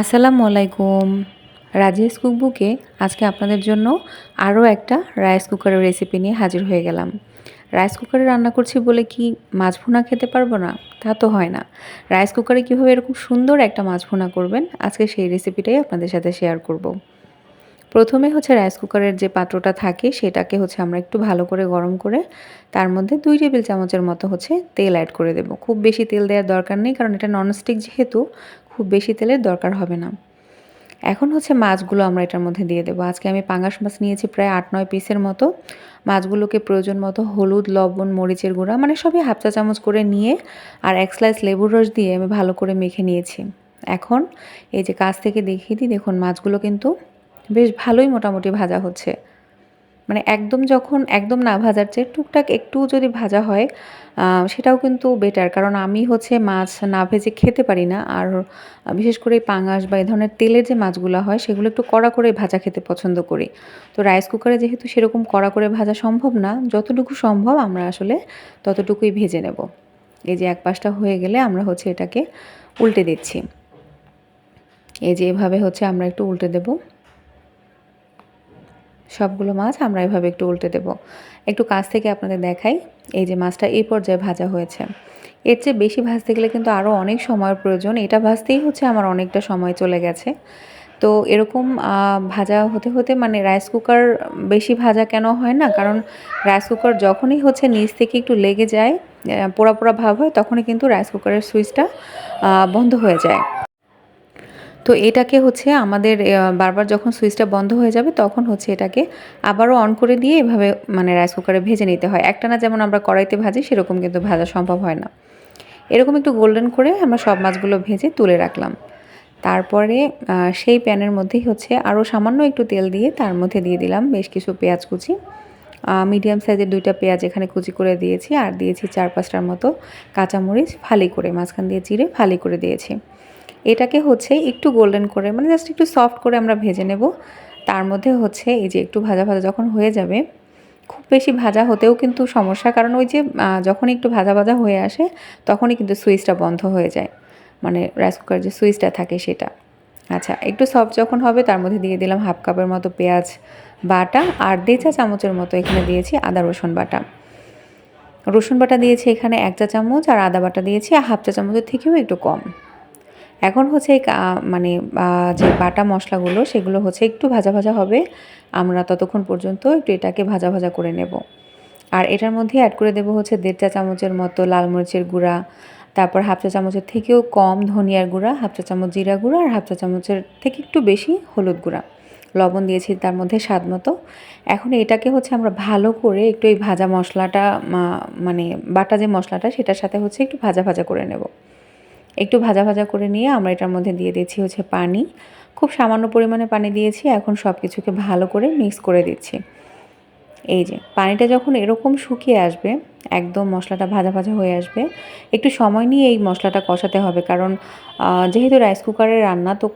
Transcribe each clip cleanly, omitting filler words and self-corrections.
আসসালামু আলাইকুম। রাজেশ কুকবুকে আজকে আপনাদের জন্য আরও একটা রাইস কুকারের রেসিপি নিয়ে হাজির হয়ে গেলাম। রাইস কুকারে রান্না করছি বলে কি মাছ ভুনা খেতে পারবো না? তা তো হয় না। রাইস কুকারে কীভাবে এরকম সুন্দর একটা মাছ ভুনা করবেন, আজকে সেই রেসিপিটাই আপনাদের সাথে শেয়ার করব। প্রথমে রাইস কুকারের যে পাত্রটা থাকে সেটাকে আমরা একটু ভালো করে গরম করে তার মধ্যে 2 টেবিল চামচের মতো তেল অ্যাড করে দেব। খুব বেশি তেল দেওয়ার দরকার নেই, কারণ এটা ননস্টিক যেহেতু খুব বেশি তেলের দরকার হবে না। এখন মাছগুলো আমরা এটার মধ্যে দিয়ে দেবো। আজকে আমি পাঙ্গাস মাছ নিয়েছি প্রায় 8-9 পিসের মতো। মাছগুলোকে প্রয়োজন মতো হলুদ, লবণ, মরিচের গুঁড়া মানে সবই হাফ চা চামচ করে নিয়ে আর 1 স্লাইস লেবুর রস দিয়ে আমি ভালো করে মেখে নিয়েছি। এখন এই যে কাছ থেকে দেখিয়ে দিই, দেখুন মাছগুলো কিন্তু বেশ ভালোই মোটামুটি ভাজা হচ্ছে। মানে একদম না ভাজার চেয়ে টুকটাক একটু যদি ভাজা হয় সেটাও কিন্তু বেটার, কারণ আমি মাছ না ভেজে খেতে পারি না। আর বিশেষ করে পাঙাশ বা এই ধরনের তেলের যে মাছগুলো হয় সেগুলো একটু কড়া করে ভাজা খেতে পছন্দ করি। তো রাইস কুকারে যেহেতু সেরকম কড়া করে ভাজা সম্ভব না, যতটুকু সম্ভব আমরা ততটুকুই ভেজে নেব। এই যে এক পাশটা হয়ে গেলে আমরা এটাকে উল্টে দিচ্ছি। এই যে এভাবে আমরা একটু উল্টে দেব। সবগুলো মাছ আমরা এভাবে একটু উল্টে দেব। একটু কাছ থেকে আপনাদের দেখাই। এই যে মাছটা এই পর্যায়ে ভাজা হয়েছে। এর চেয়ে বেশি ভাজতে গেলে কিন্তু আরও অনেক সময়ের প্রয়োজন। এটা ভাজতেই আমার অনেকটা সময় চলে গেছে। তো এরকম ভাজা হতে হতে মানে রাইস কুকার বেশি ভাজা কেন হয় না? কারণ রাইস কুকার যখনই নিচ থেকে একটু লেগে যায়, পোড়া, পোড়া ভাব হয়, তখনই কিন্তু রাইস কুকারের সুইচটা বন্ধ হয়ে যায়। তো এটাকে আমাদের বারবার যখন সুইচটা বন্ধ হয়ে যাবে তখন এটাকে আবারও অন করে দিয়ে এভাবে মানে রাইস কুকারে ভেজে নিতে হয়। একটানা যেমন আমরা কড়াইতে ভাজি সেরকম কিন্তু ভাজা সম্ভব হয় না। এরকম একটু গোল্ডেন করে আমরা সব মাছগুলো ভেজে তুলে রাখলাম। তারপরে সেই প্যানের মধ্যেই আরও সামান্য একটু তেল দিয়ে তার মধ্যে দিয়ে দিলাম বেশ কিছু পেঁয়াজ কুচি। মিডিয়াম সাইজের 2টা পেঁয়াজ এখানে কুচি করে দিয়েছি, আর দিয়েছি 4-5টার মতো কাঁচামরিচ ফালি করে মাঝখান দিয়ে চিড়ে ফালি করে দিয়েছি। এটাকে একটু গোল্ডেন করে মানে জাস্ট একটু সফট করে আমরা ভেজে নেব। তার মধ্যে এই যে একটু ভাজা ভাজা যখন হয়ে যাবে, খুব বেশি ভাজা হতেও কিন্তু সমস্যা, কারণ ওই যে যখন একটু ভাজা ভাজা হয়ে আসে তখনই কিন্তু সুইচটা বন্ধ হয়ে যায়, মানে রাইস কুকার যে সুইচটা থাকে সেটা। আচ্ছা, একটু সফট যখন হবে তার মধ্যে দিয়ে দিলাম হাফ কাপের মতো পেঁয়াজ বাটা, আর 1.5 চা চামচের মতো এখানে দিয়েছি আদা রসুন বাটা। রসুন বাটা দিয়েছি এখানে 1 চা চামচ, আর আদা বাটা দিয়েছি হাফ চা চামচের থেকেও একটু কম। এখন মানে যে বাটা মশলাগুলো সেগুলো একটু ভাজা ভাজা হবে। আমরা ততক্ষণ পর্যন্ত একটু এটাকে ভাজা ভাজা করে নেব। আর এটার মধ্যে অ্যাড করে দেবো 1.5 চা চামচের মতো লাল মরিচের গুঁড়া, তারপর হাফ চা চামচের থেকেও কম ধনিয়ার গুঁড়া, হাফ চা চামচ জিরা গুঁড়া, আর হাফ চা চামচের থেকে একটু বেশি হলুদ গুঁড়া। লবণ দিয়েছি তার মধ্যে স্বাদ মতো। এখন এটাকে আমরা ভালো করে একটু এই ভাজা মশলাটা মানে বাটা যে মশলাটা সেটার সাথে একটু ভাজা ভাজা করে নেব। একটু ভাজা ভাজা করে নিয়ে আমরা এটার মধ্যে দিয়ে দিচ্ছি পানি। খুব সামান্য পরিমাণে পানি দিয়েছি। এখন সব কিছুকে ভালো করে মিক্স করে দিচ্ছি। এই যে পানিটা যখন এরকম শুকিয়ে আসবে, একদম মশলাটা ভাজা ভাজা হয়ে আসবে, একটু সময় নিয়ে এই মশলাটা কষাতে হবে, কারণ যেহেতু রাইস কুকারের রান্না তো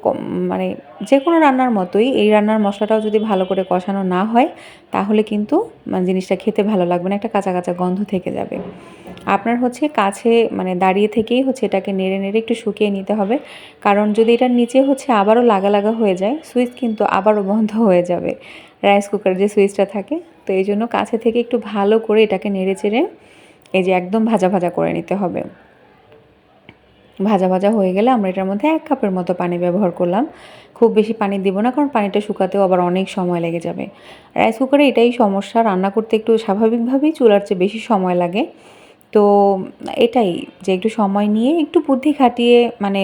মানে যে কোনো রান্নার মতোই এই রান্নার মশলাটাও যদি ভালো করে কষানো না হয় তাহলে কিন্তু মানে জিনিসটা খেতে ভালো লাগবে না, একটা কাঁচা কাঁচা গন্ধ থেকে যাবে। আপনার কাছে মানে দাঁড়িয়ে থেকেই এটাকে নেড়ে নেড়ে একটু শুকিয়ে নিতে হবে, কারণ যদি এটার নিচে আবারও লাগা লাগা হয়ে যায় সুইচ কিন্তু আবারও বন্ধ হয়ে যাবে, রাইস কুকারের যে সুইচটা থাকে। তো এই জন্য কাছে থেকে একটু ভালো করে এটাকে নেড়ে চেড়ে এই যে একদম ভাজা ভাজা করে নিতে হবে। ভাজা ভাজা হয়ে গেলে আমরা এটার মধ্যে 1 কাপের মতো পানি ব্যবহার করলাম। খুব বেশি পানি দিব না, কারণ পানিটা শুকাতেও আবার অনেক সময় লেগে যাবে। রাইস কুকারে এটাই সমস্যা, রান্না করতে একটু স্বাভাবিকভাবেই চুলার চেয়ে বেশি সময় লাগে। তো এটাই যে একটু সময় নিয়ে একটু বুদ্ধি খাটিয়ে মানে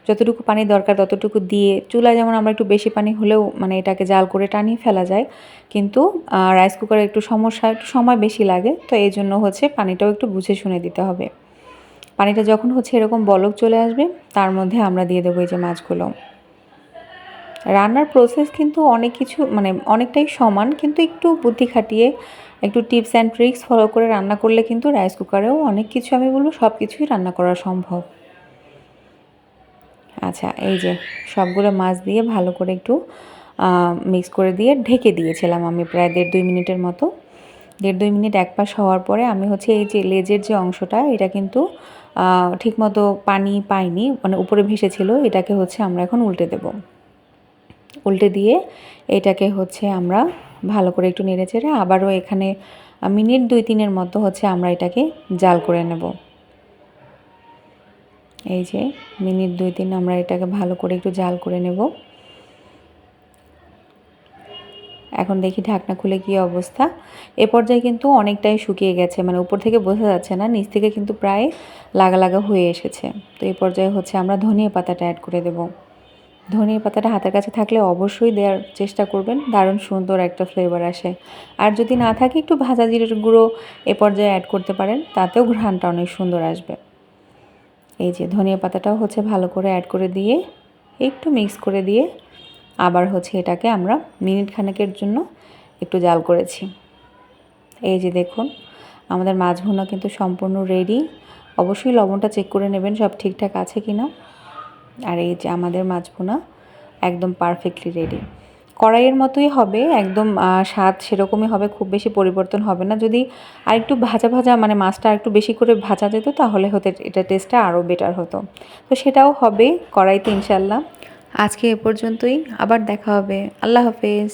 যতটুকু পানি দরকার ততটুকু দিয়ে, চুলায় যেমন আমরা একটু বেশি পানি হলেও মানে এটাকে জাল করে টানিয়ে ফেলা যায়, কিন্তু রাইস কুকারে একটু সমস্যা, একটু সময় বেশি লাগে। তো এই জন্য পানিটাও একটু বুঝে শুনে দিতে হবে। পানিটা যখন এরকম বলক চলে আসবে তার মধ্যে আমরা দিয়ে দেবো এই যে মাছগুলো। রান্নার প্রসেস কিন্তু অনেক কিছু মানে অনেকটাই সমান, কিন্তু একটু বুদ্ধি খাটিয়ে একটু টিপস অ্যান্ড ট্রিক্স ফলো করে রান্না করলে কিন্তু রাইস কুকারেও অনেক কিছু, আমি বলবো সব কিছুই রান্না করা সম্ভব। আচ্ছা, এই যে সবগুলো মাছ দিয়ে ভালো করে একটু মিক্স করে দিয়ে ঢেকে দিয়েছিলাম আমি প্রায় 1.5-2 মিনিটের মতো। 1.5-2 মিনিট এক পাশ হওয়ার পরে আমি এই যে লেজের যে অংশটা এটা কিন্তু ঠিকমতো পানি পায়নি, মানে উপরে ভেসেছিল। এটাকে হচ্ছে আমরা এখন উল্টে দেব। উল্টে দিয়ে এটাকে হচ্ছে আমরা ভালো করে একটু নেড়েচেড়ে আবারও এখানে মিনিট 2-3-এর মতো হচ্ছে আমরা এটাকে জাল করে নেব। এই যে মিনিট 2-3 আমরা এটাকে ভালো করে একটু জাল করে নেব। এখন দেখি ঢাকনা খুলে কী অবস্থা। এ পর্যায়ে কিন্তু অনেকটাই শুকিয়ে গেছে, মানে উপর থেকে বোঝা যাচ্ছে না, নিচ থেকে কিন্তু প্রায় লাগা লাগা হয়ে এসেছে। তো এই পর্যায়ে হচ্ছে আমরা ধনিয়া পাতাটা অ্যাড করে দেব। ধনিয়া পাতাটা হাতের কাছে থাকলে অবশ্যই দেওয়ার চেষ্টা করবেন, দারুণ সুন্দর একটা ফ্লেভার আসে। আর যদি না থাকে একটু ভাজা জিরের গুঁড়ো এ পর্যায়ে অ্যাড করতে পারেন, তাতেও ঘ্রাণটা অনেক সুন্দর আসবে। এই যে ধনিয়া পাতাটাও হচ্ছে ভালো করে অ্যাড করে দিয়ে একটু মিক্স করে দিয়ে আবার হচ্ছে এটাকে আমরা মিনিট খানেকের জন্য একটু জাল করেছি। এই যে দেখুন আমাদের মাছ ভুনা কিন্তু সম্পূর্ণ রেডি। অবশ্যই লবণটা চেক করে নেবেন সব ঠিকঠাক আছে কিনা। আর এই যে আমাদের মাছ ভুনা একদম পারফেক্টলি রেডি। কড়াইয়ের মতোই হবে, একদম স্বাদ সেরকমই হবে, খুব বেশি পরিবর্তন হবে না। যদি আরেকটু ভাজা ভাজা, মানে মাছটা আরেকটু বেশি করে ভাজা যেত তাহলে হতে এটা টেস্টটা আরও বেটার হতো। তো সেটাও হবে কড়াইতে ইনশাল্লাহ। আজকে এ পর্যন্তই, আবার দেখা হবে। আল্লাহ হাফেজ।